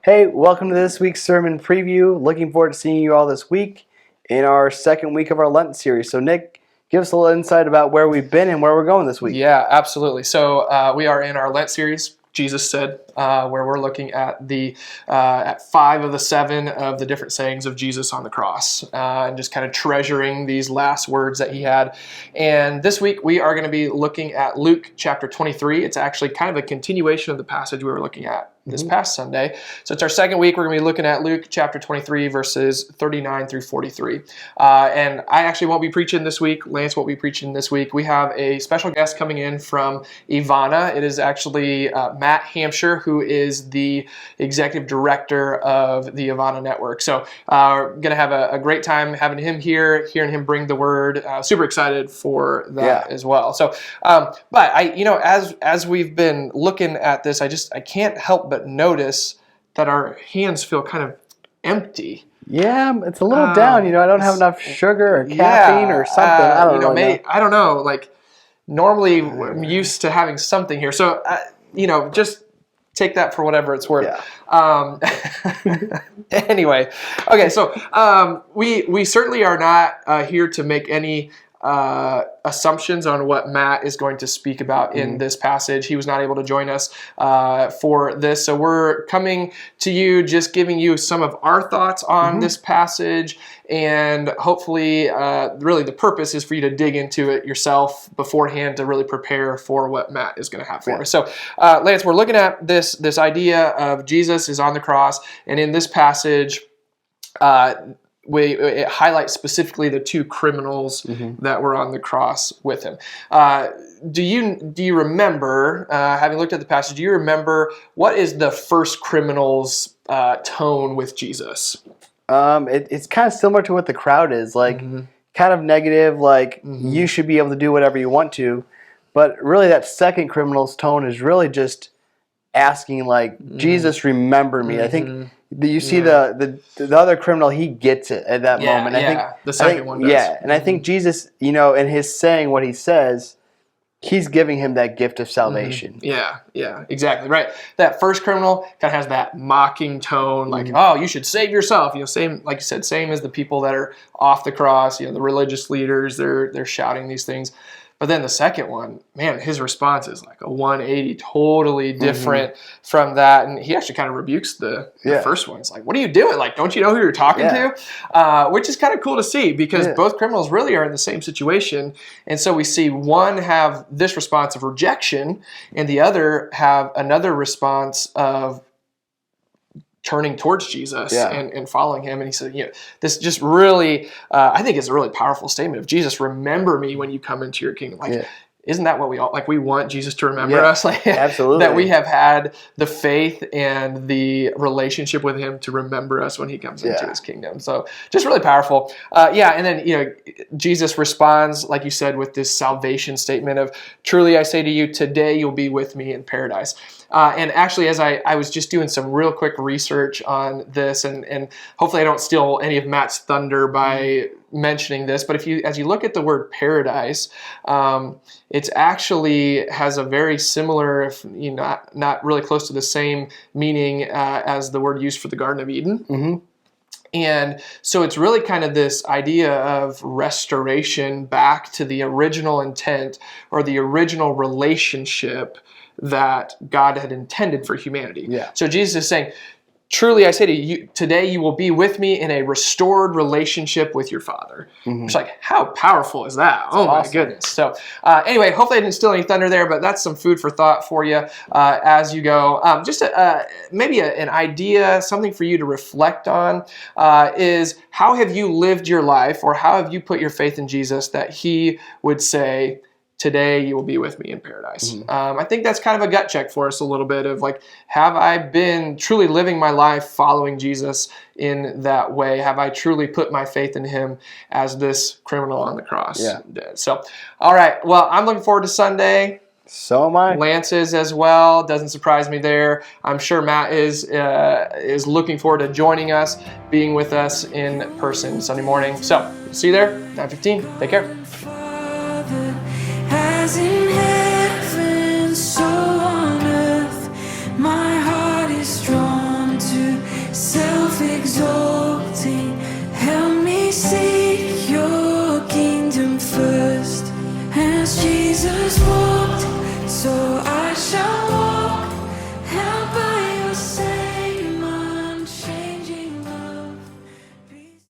Hey, welcome to this week's sermon preview. Looking forward to seeing you all this week in our second week of our Lent series. So, Nick, give us a little insight about where we've been and where we're going this week. Yeah, absolutely. So we are in our Lent series, Jesus Said, where we're looking at at 5 of the 7 of the different sayings of Jesus on the cross, and just kind of treasuring these last words that he had. And this week we are going to be looking at Luke chapter 23. It's actually kind of a continuation of the passage we were looking at this past Sunday. So it's our second week. We're going to be looking at Luke chapter 23, verses 39 through 43. And I actually won't be preaching this week. Lance won't be preaching this week. We have a special guest coming in from EVANA. It is actually Matt Hamsher, who is the executive director of the EVANA Network. So we're going to have a great time having him here, hearing him bring the word. Super excited for that as well. So, but as we've been looking at this, I can't help but notice that our hands feel kind of empty. Yeah, it's a little down. I don't have enough sugar or caffeine or something. I don't know. I don't know. Like normally, I'm used to having something here. So, just take that for whatever it's worth. Yeah. Anyway, okay. So we certainly are not here to make any assumptions on what Matt is going to speak about in this passage. He was not able to join us for this, so we're coming to you just giving you some of our thoughts on this passage, and hopefully really the purpose is for you to dig into it yourself beforehand to really prepare for what Matt is going to have for us. So Lance, we're looking at this idea of Jesus is on the cross, and in this passage it highlights specifically the 2 criminals that were on the cross with him. Do you remember, having looked at the passage, do you remember what is the first criminal's tone with Jesus? It's kind of similar to what the crowd is, like kind of negative, like you should be able to do whatever you want to. But really that second criminal's tone is really just asking, like, Jesus, remember me. I think you see the other criminal, he gets it at that moment. I think the second one does. Yeah, and I think Jesus, in his saying what he says, he's giving him that gift of salvation. Yeah, exactly, right. That first criminal kind of has that mocking tone, like, oh, you should save yourself. Same, like you said, same as the people that are off the cross, the religious leaders, they're shouting these things. But then the second one, man, his response is like a 180, totally different from that. And he actually kind of rebukes the first one. It's like, what are you doing? Like, don't you know who you're talking to? Which is kind of cool to see because both criminals really are in the same situation. And so we see one have this response of rejection and the other have another response of turning towards Jesus and following him. And he said, this just really, I think is a really powerful statement of Jesus, remember me when you come into your kingdom. Like, isn't that what we all, like, we want Jesus to remember us? Like, absolutely. That we have had the faith and the relationship with him to remember us when he comes into his kingdom. So just really powerful. And then, Jesus responds, like you said, with this salvation statement of, truly I say to you, today you'll be with me in paradise. And actually, as I was just doing some real quick research on this, and hopefully I don't steal any of Matt's thunder by mentioning this, but as you look at the word paradise, it's actually has a very similar, if not really close to the same meaning as the word used for the Garden of Eden. And so it's really kind of this idea of restoration back to the original intent or the original relationship that God had intended for humanity. So Jesus is saying, truly I say to you, today you will be with me in a restored relationship with your Father. It's like, how powerful is that? That's awesome. My goodness. So anyway, hopefully I didn't steal any thunder there, but that's some food for thought for you as you go. Just maybe an idea, something for you to reflect on is, how have you lived your life, or how have you put your faith in Jesus that he would say, today you will be with me in paradise. I think that's kind of a gut check for us a little bit of like, have I been truly living my life following Jesus in that way? Have I truly put my faith in him as this criminal on the cross did? So, all right. Well, I'm looking forward to Sunday. So am I. Lance is as well. Doesn't surprise me there. I'm sure Matt is looking forward to joining us, being with us in person Sunday morning. So, see you there, 9:15. Take care. As in heaven.